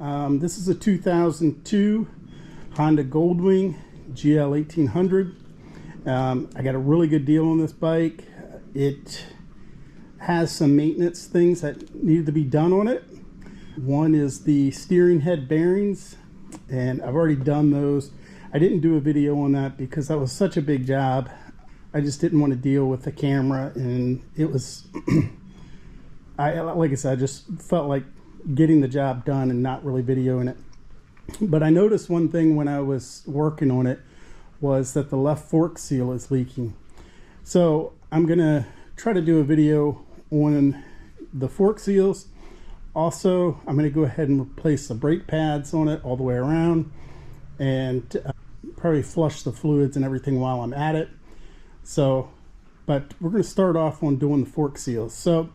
This is a 2002 Honda Goldwing GL1800. I got a really good deal on this bike. It has some maintenance things that needed to be done on it. One is the steering head bearings, and I've already done those. I didn't do a video on that because that was such a big job. I just didn't want to deal with the camera, and it was like I said, I just felt like getting the job done and not really videoing it. But I noticed one thing when I was working on it was that the left fork seal is leaking. So I'm gonna try to do a video on the fork seals. Also, I'm gonna go ahead and replace the brake pads on it all the way around, and probably flush the fluids and everything while I'm at it. So, but we're gonna start off on doing the fork seals. So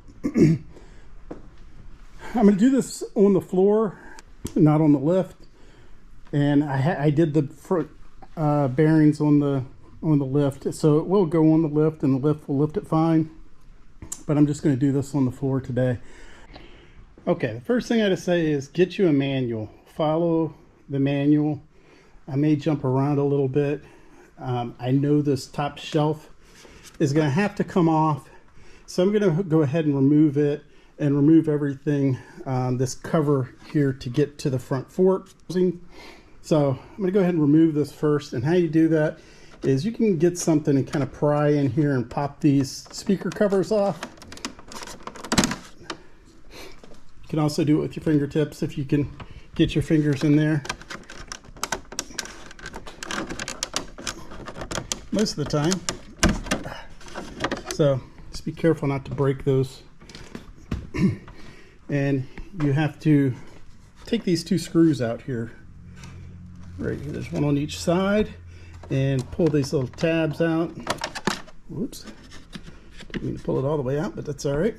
I'm going to do this on the floor, not on the lift. And I did the front bearings on the lift, so it will go on the lift and the lift will lift it fine. But I'm just going to do this on the floor today. Okay, the first thing I have to say is get you a manual. Follow the manual. I may jump around a little bit. I know this top shelf is going to have to come off, so I'm going to go ahead and remove it and remove everything, this cover here to get to the front fork. So I'm going to go ahead and remove this first. And how you do that is you can get something and kind of pry in here and pop these speaker covers off. You can also do it with your fingertips if you can get your fingers in there. Most of the time. So just be careful not to break those. And you have to take these two screws out here. Right here, there's one on each side, and pull these little tabs out. Whoops, didn't mean to pull it all the way out, but that's all right.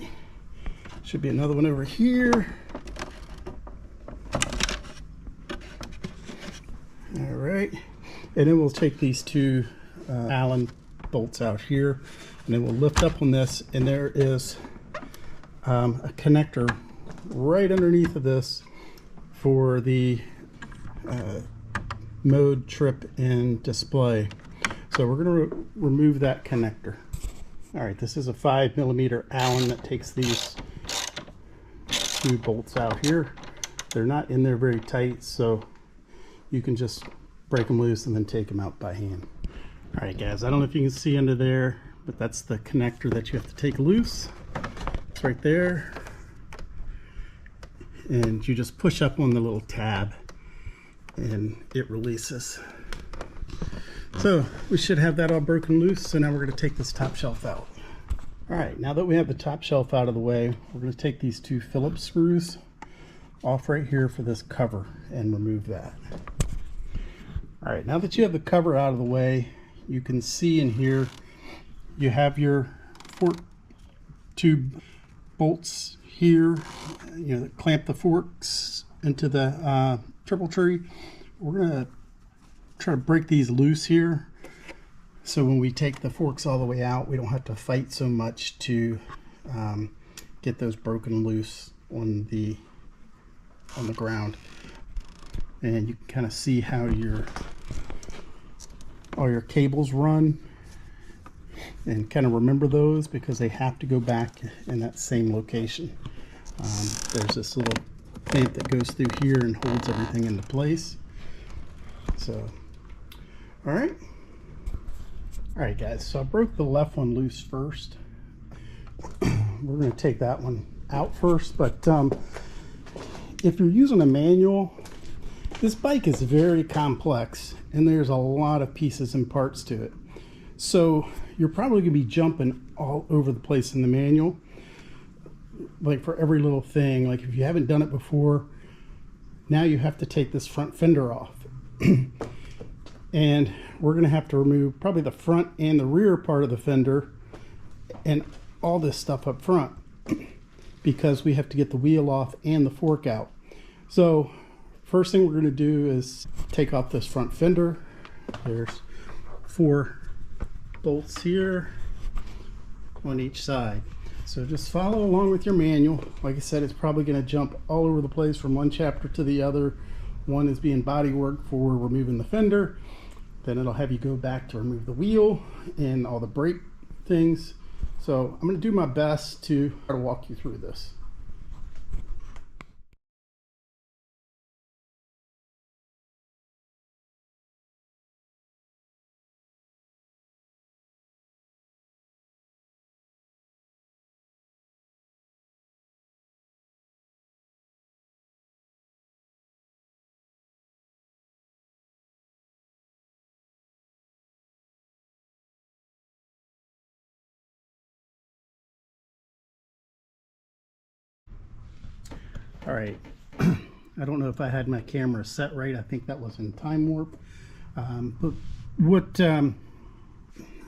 Should be another one over here. All right, and then we'll take these two Allen bolts out here, and then we'll lift up on this, and there is a connector right underneath of this for the mode, trip, and display. So we're going to remove that connector. All right, this is a 5mm Allen that takes these two bolts out here. They're not in there very tight, so you can just break them loose and then take them out by hand. All right, guys, I don't know if you can see under there, but that's the connector that you have to take loose. It's right there, and you just push up on the little tab and it releases. So we should have that all broken loose. So now we're going to take this top shelf out. All right, now that we have the top shelf out of the way, we're going to take these two Phillips screws off right here for this cover and remove that. All right, now that you have the cover out of the way, you can see in here you have your fork tube bolts here, you know, that clamp the forks into the triple tree. We're gonna try to break these loose here, so when we take the forks all the way out, we don't have to fight so much to get those broken loose on the ground. And you can kind of see how all your cables run, and kind of remember those because they have to go back in that same location. There's this little clamp that goes through here and holds everything into place. So, all right guys, so I broke the left one loose first. We're going to take that one out first, but if you're using a manual, this bike is very complex and there's a lot of pieces and parts to it. So you're probably going to be jumping all over the place in the manual, like for every little thing. Like if you haven't done it before, now you have to take this front fender off. And we're going to have to remove probably the front and the rear part of the fender and all this stuff up front, because we have to get the wheel off and the fork out. So first thing we're going to do is take off this front fender. There's 4 bolts here on each side. So just follow along with your manual. Like I said, it's probably going to jump all over the place from one chapter to the other. One is being body work for removing the fender. Then it'll have you go back to remove the wheel and all the brake things. So I'm going to do my best to try to walk you through this. All right, I don't know if I had my camera set right. I think that was in time warp.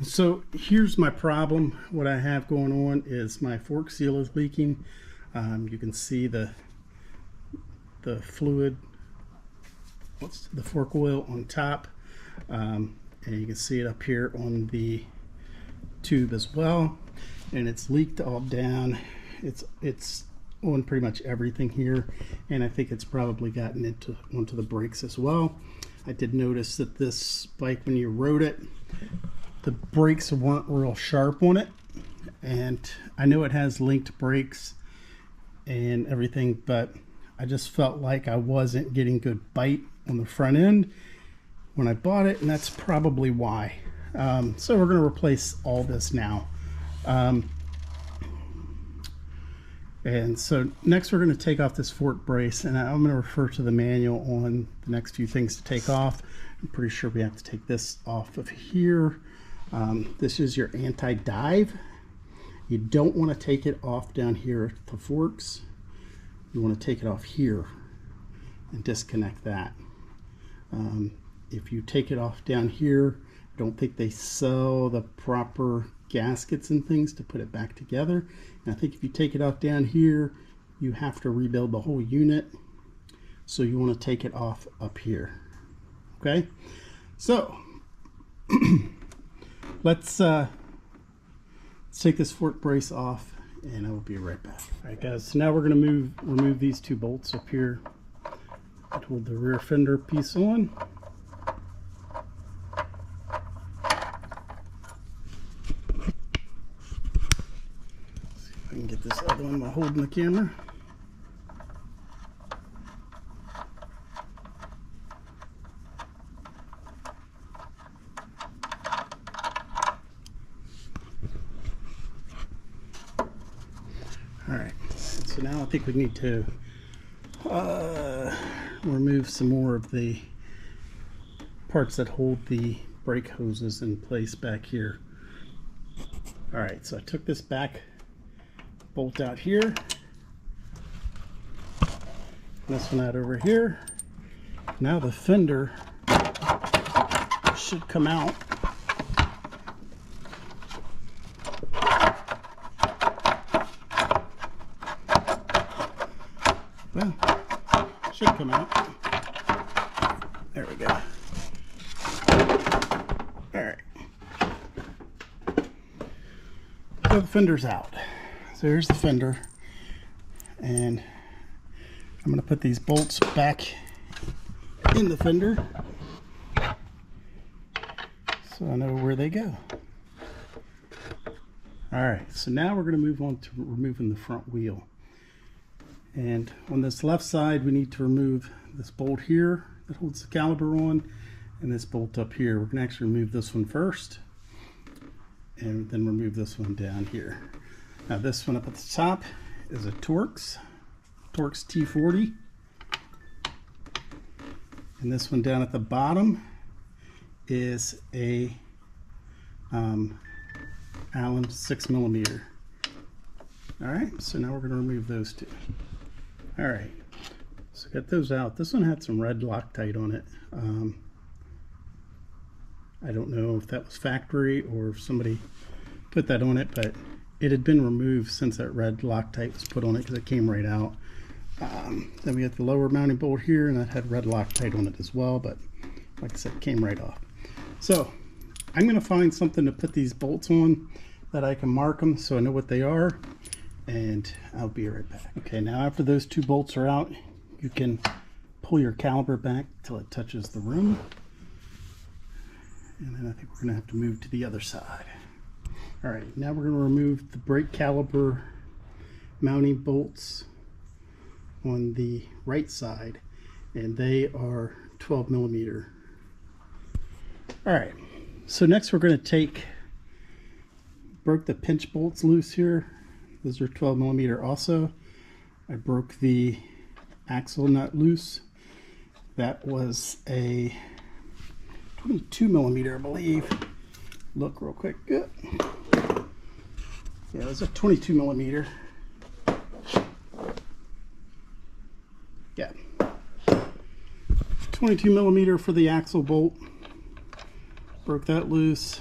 So here's my problem. What I have going on is my fork seal is leaking. You can see the fluid, the fork oil on top, and you can see it up here on the tube as well, and it's leaked all down. It's on pretty much everything here, and I think it's probably gotten onto the brakes as well. I did notice that this bike, when you rode it, the brakes weren't real sharp on it, and I know it has linked brakes and everything, but I just felt like I wasn't getting good bite on the front end when I bought it, and that's probably why. So we're going to replace all this now. And so next we're going to take off this fork brace, and I'm going to refer to the manual on the next few things to take off. I'm pretty sure we have to take this off of here. This is your anti-dive. You don't want to take it off down here at the forks. You want to take it off here and disconnect that. If you take it off down here, I don't think they sell the proper gaskets and things to put it back together. And I think if you take it off down here, you have to rebuild the whole unit. So you want to take it off up here. Okay, so let's take this fork brace off, and I will be right back. All right, guys. So now we're going to remove these two bolts up here and hold the rear fender piece on. Get this other one while holding the camera. All right, so now I think we need to remove some more of the parts that hold the brake hoses in place back here. All right, so I took this back bolt out here, this one out over here. Now the fender should come out. Well, should come out. There we go. All right. So the fender's out. So here's the fender, and I'm going to put these bolts back in the fender so I know where they go. Alright, so now we're going to move on to removing the front wheel. And on this left side, we need to remove this bolt here that holds the caliper on, and this bolt up here. We're going to actually remove this one first, and then remove this one down here. Now this one up at the top is a Torx T40, and this one down at the bottom is a Allen 6mm. All right, so now we're going to remove those two. All right, so get those out. This one had some red Loctite on it. I don't know if that was factory or if somebody put that on it, but it had been removed since that red Loctite was put on it because it came right out. Then we got the lower mounting bolt here, and that had red Loctite on it as well, but like I said, it came right off. So I'm going to find something to put these bolts on that I can mark them so I know what they are. and I'll be right back. Okay, now after those two bolts are out, you can pull your caliper back till it touches the rim. And then I think we're going to have to move to the other side. All right, now we're going to remove the brake caliper mounting bolts on the right side, and they are 12 millimeter. All right, so next we're going to broke the pinch bolts loose here. Those are 12 millimeter also. I broke the axle nut loose. That was a 22 millimeter, I believe. Look real quick. Good. Yeah, it was a 22 millimeter. Yeah. 22 millimeter for the axle bolt. Broke that loose.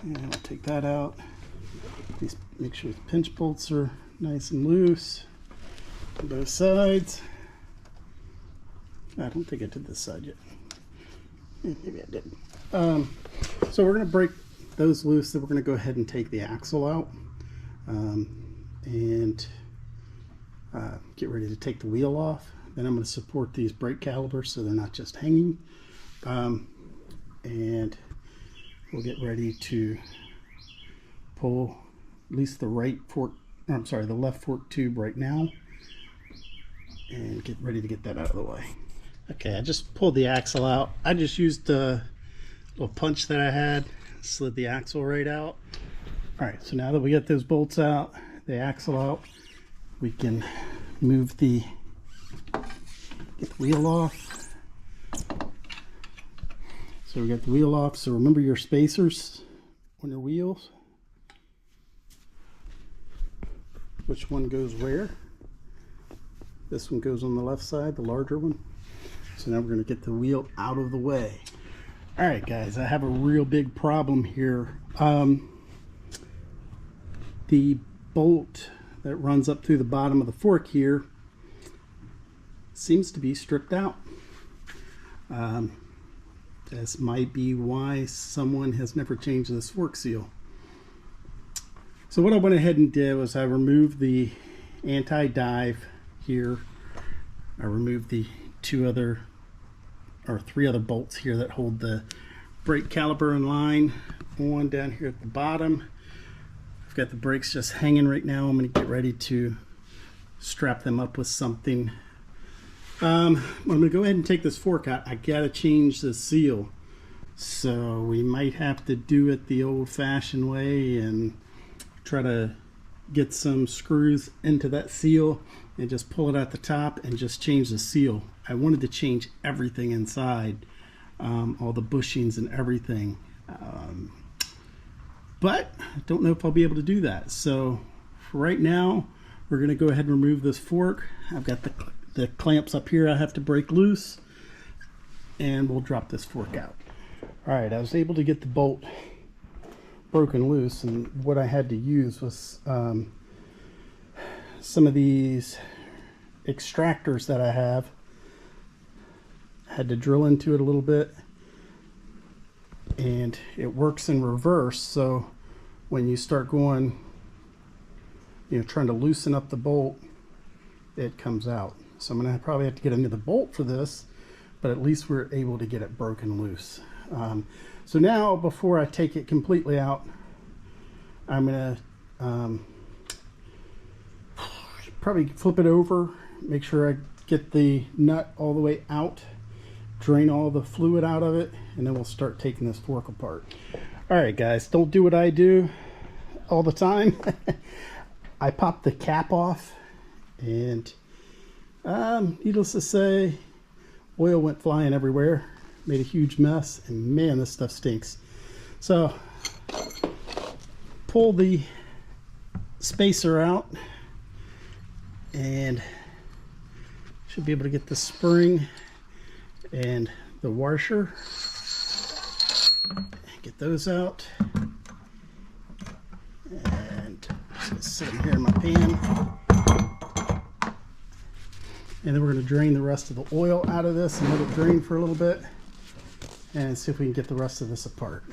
And we'll take that out. Just make sure the pinch bolts are nice and loose on both sides. I don't think I did this side yet. Maybe I didn't. So we're going to break those loose. Then we're going to go ahead and take the axle out and get ready to take the wheel off. Then I'm going to support these brake calipers so they're not just hanging. And we'll get ready to pull at least the the left fork tube right now and get ready to get that out of the way. Okay, I just pulled the axle out. I just used a little punch that I had, slid the axle right out. All right, so now that we get those bolts out, the axle out, we can get the wheel off. So we got the wheel off. So remember your spacers on your wheels. Which one goes where? This one goes on the left side, the larger one. So now we're going to get the wheel out of the way. All right, guys, I have a real big problem here. The bolt that runs up through the bottom of the fork here seems to be stripped out. This might be why someone has never changed this fork seal. So what I went ahead and did was I removed the anti-dive here. I removed the three other bolts here that hold the brake caliper in line. One down here at the bottom. I've got the brakes just hanging right now. I'm going to get ready to strap them up with something. I'm going to go ahead and take this fork out. I got to change the seal. So we might have to do it the old-fashioned way and try to get some screws into that seal and just pull it at the top and just change the seal. I wanted to change everything inside, all the bushings and everything. But I don't know if I'll be able to do that. So for right now, we're going to go ahead and remove this fork. I've got the clamps up here I have to break loose, and we'll drop this fork out. All right, I was able to get the bolt broken loose, and what I had to use was some of these extractors that I have. I had to drill into it a little bit, and it works in reverse, so when you start going, trying to loosen up the bolt, it comes out. So I'm gonna probably have to get another bolt for this, but at least we're able to get it broken loose. So now, before I take it completely out, I'm gonna probably flip it over, make sure I get the nut all the way out, drain all the fluid out of it, and then we'll start taking this fork apart. All right, guys, don't do what I do all the time. I popped the cap off, and needless to say, oil went flying everywhere, made a huge mess, and man, this stuff stinks. So pull the spacer out, and should be able to get the spring and the washer. Get those out, and just sit them here in my pan. And then we're going to drain the rest of the oil out of this and let it drain for a little bit and see if we can get the rest of this apart.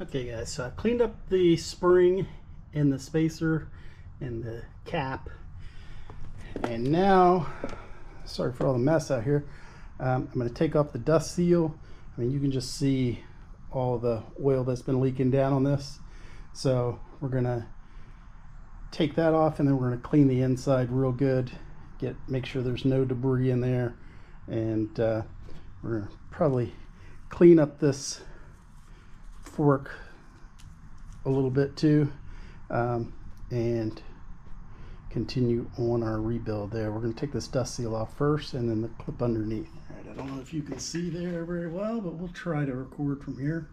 Okay guys, so I cleaned up the spring and the spacer and the cap, and now, sorry for all the mess out here, I'm going to take off the dust seal. I mean, you can just see all the oil that's been leaking down on this, so we're going to take that off, and then we're going to clean the inside real good, make sure there's no debris in there, and we're going to probably clean up this fork a little bit too, and continue on our rebuild there. We're going to take this dust seal off first and then the clip underneath. All right, I don't know if you can see there very well, but we'll try to record from here.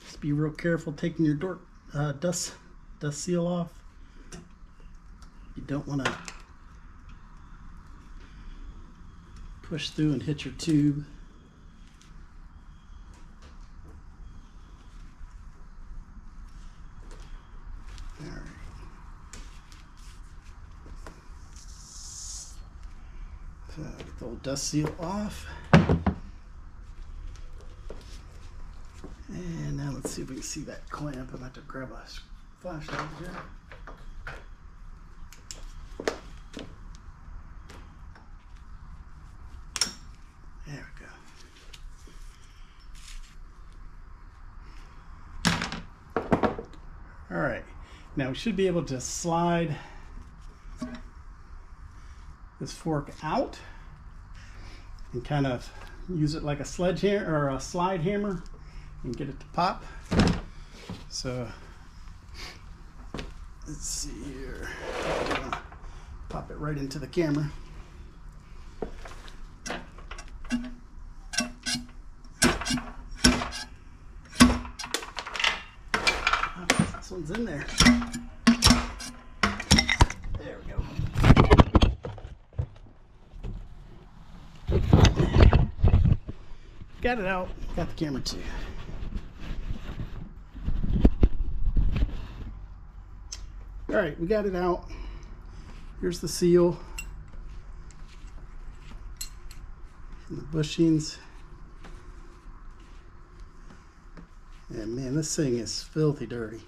Just be real careful taking your dust seal off. You don't want to push through and hit your tube. Get the old dust seal off. And now let's see if we can see that clamp. I'm going to have to grab a flashlight here. There we go. All right, now we should be able to slide this fork out and kind of use it like a sledgehammer or a slide hammer and get it to pop. So let's see here. Pop it right into the camera. This one's in there. There we go. Got it out. Got the camera too. All right, we got it out. Here's the seal and the bushings. And man, this thing is filthy dirty.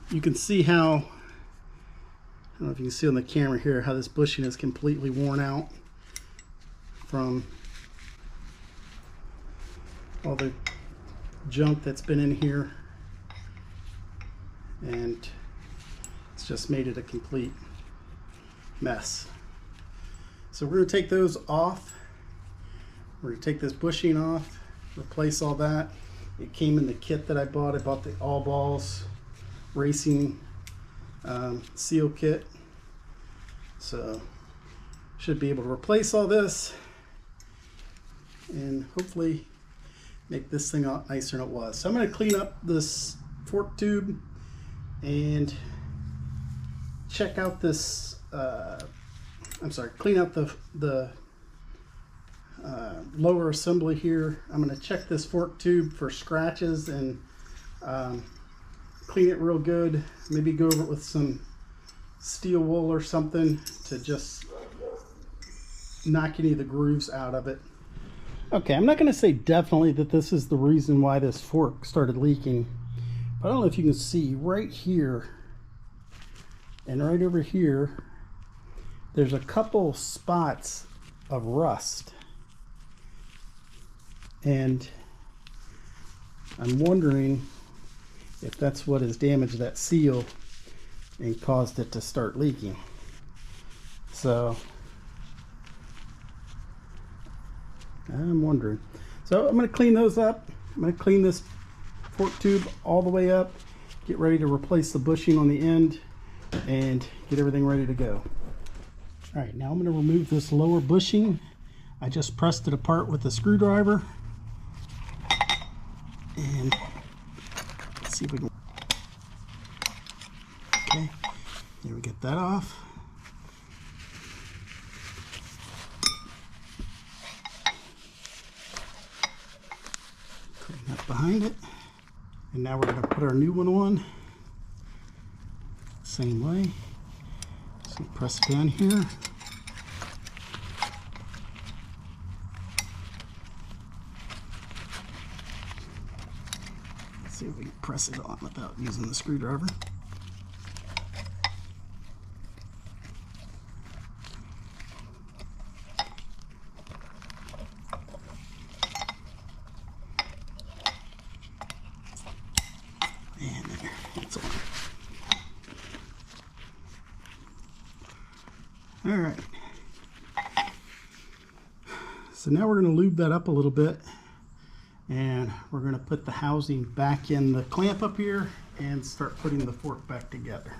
You can see how, I don't know if you can see on the camera here, how this bushing is completely worn out from all the junk that's been in here, and it's just made it a complete mess. So we're going to take those off. We're going to take this bushing off, replace all that. It came in the kit that I bought. I bought the All Balls Racing seal kit, so should be able to replace all this and hopefully make this thing out nicer than it was. So I'm going to clean up this fork tube and check out this clean out the lower assembly here. I'm going to check this fork tube for scratches and clean it real good. Maybe go over it with some steel wool or something to just knock any of the grooves out of it. Okay, I'm not going to say definitely that this is the reason why this fork started leaking, but I don't know if you can see right here and right over here, there's a couple spots of rust. And I'm wondering if that's what has damaged that seal and caused it to start leaking. So I'm wondering. So I'm going to clean those up. I'm going to clean this fork tube all the way up, get ready to replace the bushing on the end, and get everything ready to go. All right, now I'm going to remove this lower bushing. I just pressed it apart with a screwdriver. And let's see if we can. Okay, there we get that off. Putting that behind it. And now we're going to put our new one on. Same way. So press it down here. press it on without using the screwdriver. And there, it's on. All right. So now we're going to lube that up a little bit, and we're going to put the housing back in the clamp up here and start putting the fork back together.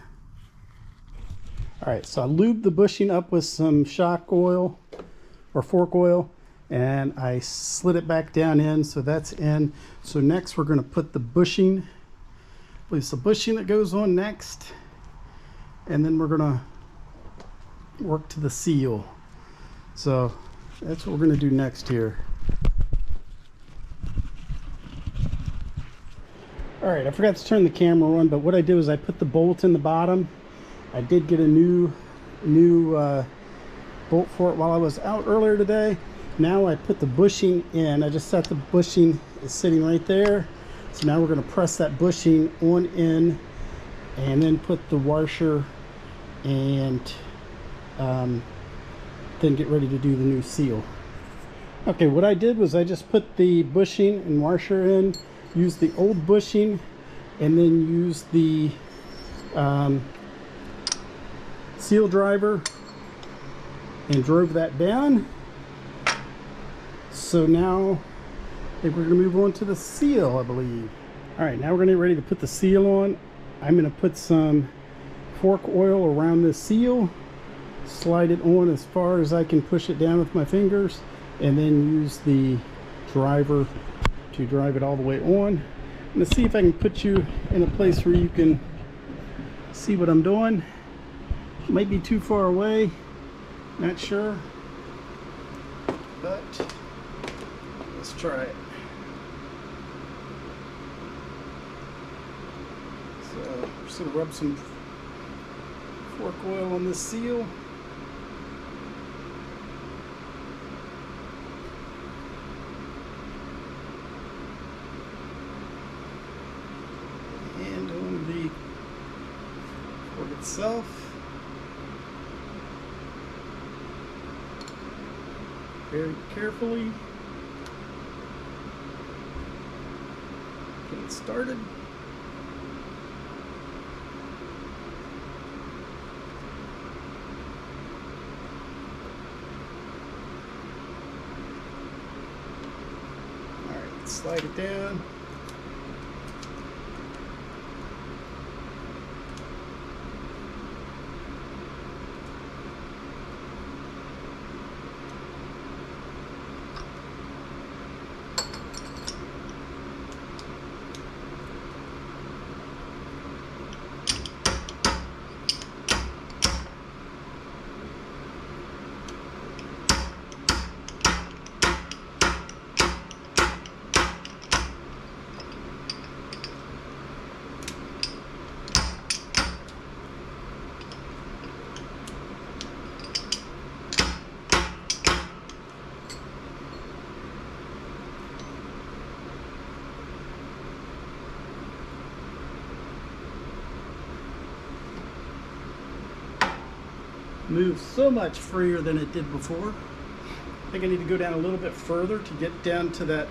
All right, so I lubed the bushing up with some shock oil or fork oil, and I slid it back down in, so that's in. So next we're going to put the bushing, it's the bushing that goes on next, and then we're going to work to the seal. So that's what we're going to do next here. All right, I forgot to turn the camera on, but what I did was I put the bolt in the bottom. I did get a new bolt for it while I was out earlier today. Now I put the bushing in. I just set the bushing is sitting right there. So now we're going to press that bushing on in, and then put the washer, and then get ready to do the new seal. Okay, what I did was I just put the bushing and washer in, used the old bushing, and then used the seal driver and drove that down. So now I think we're going to move on to the seal, I believe. All right, now we're going to get ready to put the seal on. I'm going to put some fork oil around this seal, slide it on as far as I can, push it down with my fingers, and then use the driver to drive it all the way on. I'm going to see if I can put you in a place where you can see what I'm doing. Might be too far away, not sure, but let's try it. So I'm just going to rub some fork oil on this seal. And on the fork itself. Very carefully get it started. All right, slide it down. Moves so much freer than it did before. I think I need to go down a little bit further to get down to that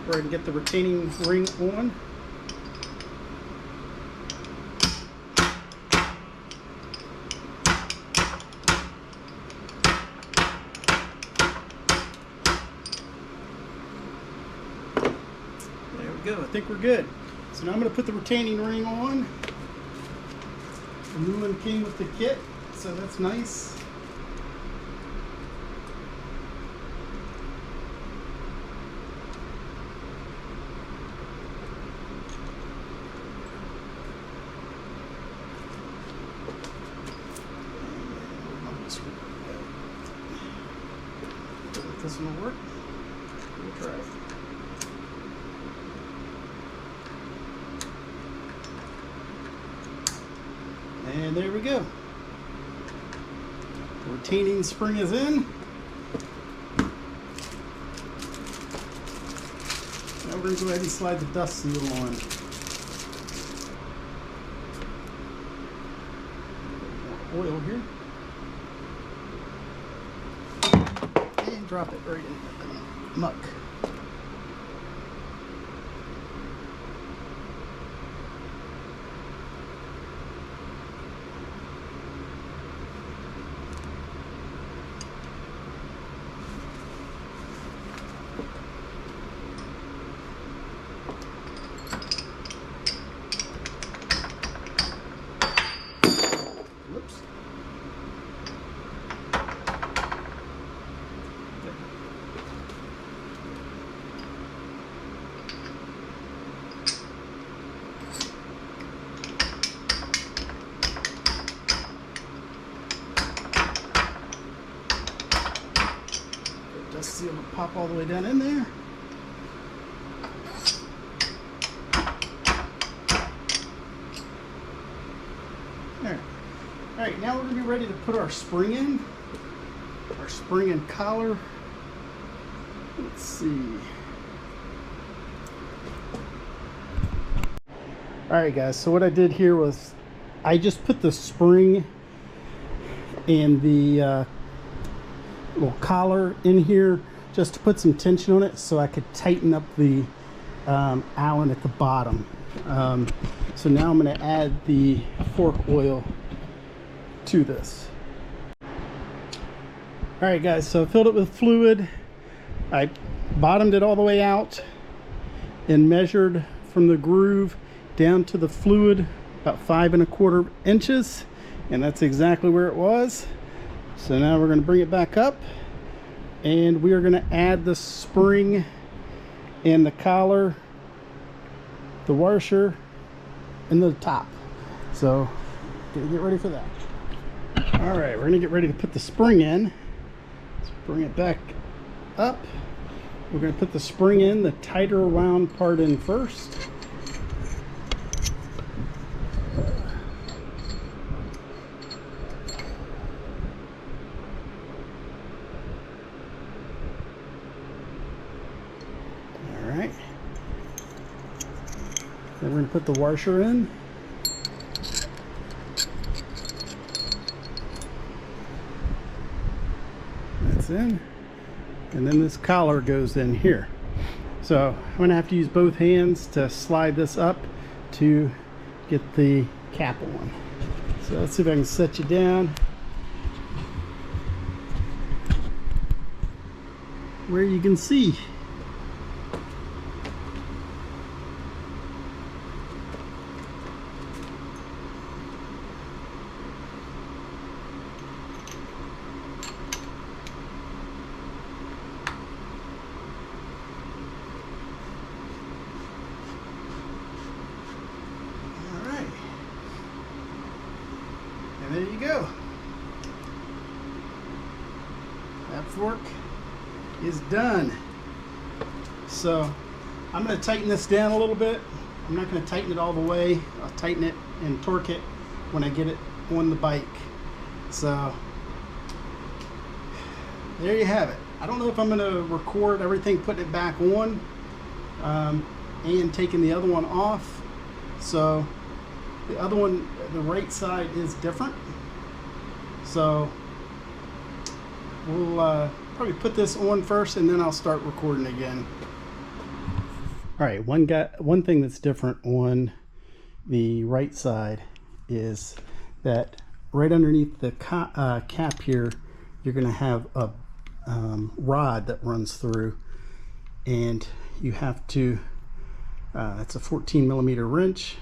where I can get the retaining ring on. There we go. I think we're good. So now I'm going to put the retaining ring on. The new one came with the kit, so that's nice. This one will work. We'll try it. And there we go. The retaining spring is in. Now we're going to go ahead and slide the dust seal on. oil here. And drop it right in the muck. See it will pop all the way down in there. There. All right, now we're going to be ready to put our spring in. Our spring and collar. Let's see. All right, guys. So what I did here was I just put the spring and the little collar in here just to put some tension on it so I could tighten up the Allen at the bottom. So now I'm going to add the fork oil to this. Alright guys, so I filled it with fluid. I bottomed it all the way out and measured from the groove down to the fluid about 5 1/4 inches, and that's exactly where it was. So now we're going to bring it back up and we are going to add the spring and the collar, the washer, and the top. So get ready for that. All right, we're going to get ready to put the spring in. Let's bring it back up. We're going to put the spring in, the tighter wound part in first. Then we're going to put the washer in. That's in. And then this collar goes in here. So I'm going to have to use both hands to slide this up to get the cap on. So let's see if I can set you down where you can see. There you go. That fork is done. So I'm going to tighten this down a little bit. I'm not going to tighten it all the way. I'll tighten it and torque it when I get it on the bike. So there you have it. I don't know if I'm going to record everything putting it back on and taking the other one off. So the other one, the right side is different. So we'll probably put this on first and then I'll start recording again. All right, one thing that's different on the right side is that right underneath the cap here, you're going to have a rod that runs through, and you have to, it's a 14mm wrench.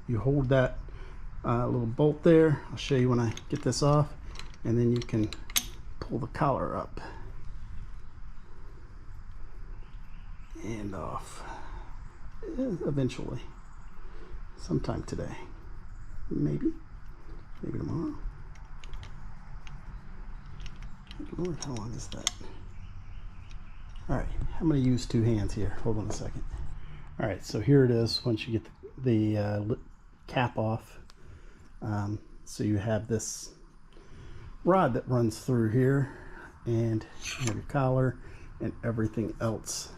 You hold that little bolt there. I'll show you when I get this off, and then you can pull the collar up and off eventually, sometime today, maybe tomorrow. Good Lord, how long is that? All right, I'm going to use two hands here. Hold on a second. All right, so here it is once you get the cap off. So you have this rod that runs through here, and you have your collar and everything else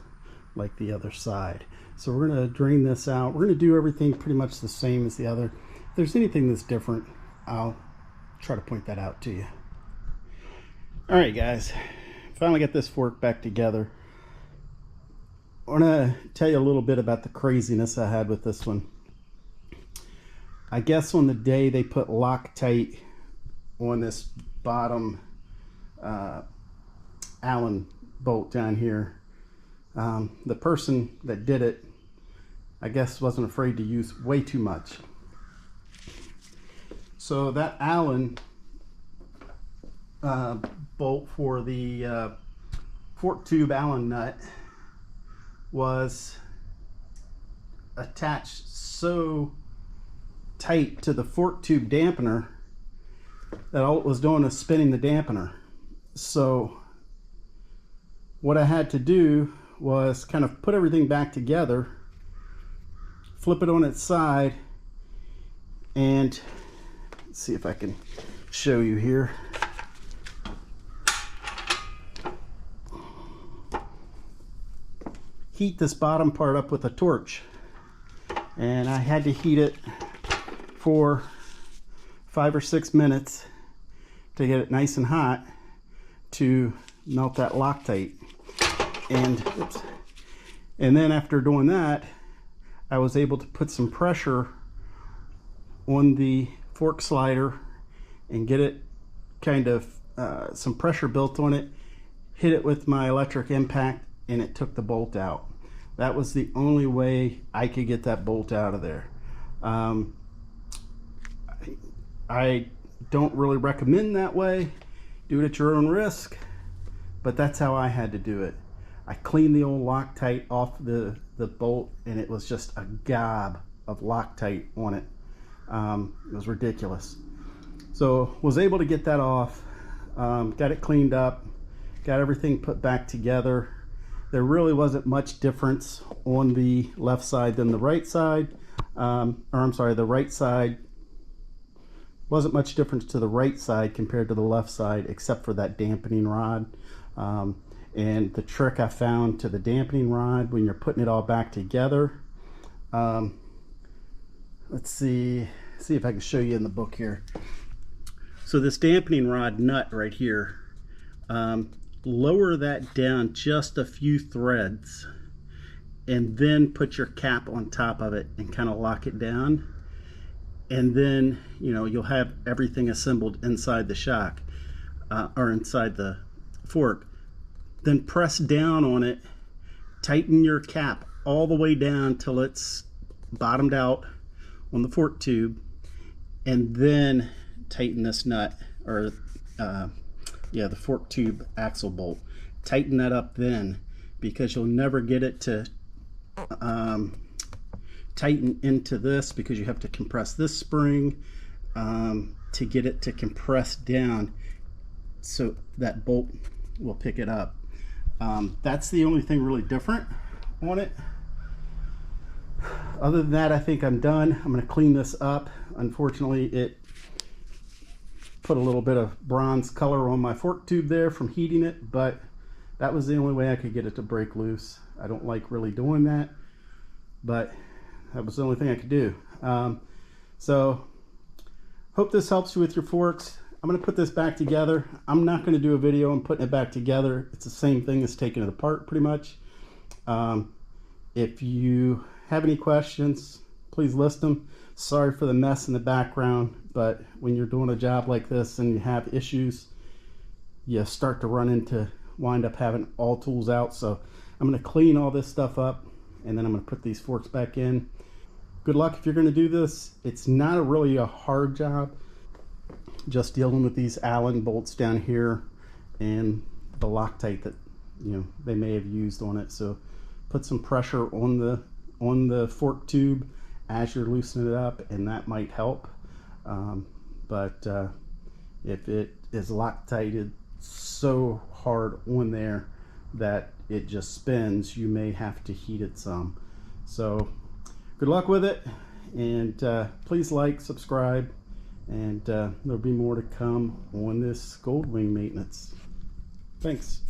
like the other side. So we're going to drain this out. We're going to do everything pretty much the same as the other. If there's anything that's different, I'll try to point that out to you. All right, guys, finally got this fork back together. I want to tell you a little bit about the craziness I had with this one. I guess on the day they put Loctite on this bottom Allen bolt down here, the person that did it, I guess, wasn't afraid to use way too much. So that Allen bolt for the fork tube Allen nut was attached so tight to the fork tube dampener that all it was doing was spinning the dampener. So what I had to do was kind of put everything back together, flip it on its side, and let's see if I can show you here. Heat this bottom part up with a torch, and I had to heat it for 5 or 6 minutes to get it nice and hot to melt that Loctite. And then after doing that, I was able to put some pressure on the fork slider and get it kind of some pressure built on it, hit it with my electric impact, and it took the bolt out. That was the only way I could get that bolt out of there. I don't really recommend that way. Do it at your own risk, but that's how I had to do it. I cleaned the old Loctite off the bolt, and it was just a gob of Loctite on it. It was ridiculous. So was able to get that off, got it cleaned up, got everything put back together. There really wasn't much difference on the left side than the right side. Or I'm sorry, the right side wasn't much difference to the right side compared to the left side, except for that dampening rod. And the trick I found to the dampening rod when you're putting it all back together, let's see if I can show you in the book here. So this dampening rod nut right here, lower that down just a few threads and then put your cap on top of it and kind of lock it down, and then you'll have everything assembled inside the shock or inside the fork. Then press down on it, tighten your cap all the way down till it's bottomed out on the fork tube, and then tighten this nut, or the fork tube axle bolt. Tighten that up then, because you'll never get it to tighten into this, because you have to compress this spring to get it to compress down so that bolt will pick it up. That's the only thing really different on it. Other than that, I think I'm done. I'm going to clean this up. Unfortunately, it put a little bit of bronze color on my fork tube there from heating it, but that was the only way I could get it to break loose. I don't like really doing that, but that was the only thing I could do. So hope this helps you with your forks. I'm going to put this back together. I'm not going to do a video on putting it back together. It's the same thing as taking it apart pretty much. If you have any questions, please list them. Sorry for the mess in the background, but when you're doing a job like this and you have issues, you start to wind up having all tools out. So I'm going to clean all this stuff up, and then I'm going to put these forks back in. Good luck if you're going to do this. It's not really a hard job, just dealing with these Allen bolts down here and the Loctite that they may have used on it. So put some pressure on the fork tube as you're loosening it up, and that might help. But if it is Loctited so hard on there that it just spins, you may have to heat it some. So good luck with it, and please like, subscribe, and there'll be more to come on this Goldwing maintenance. Thanks.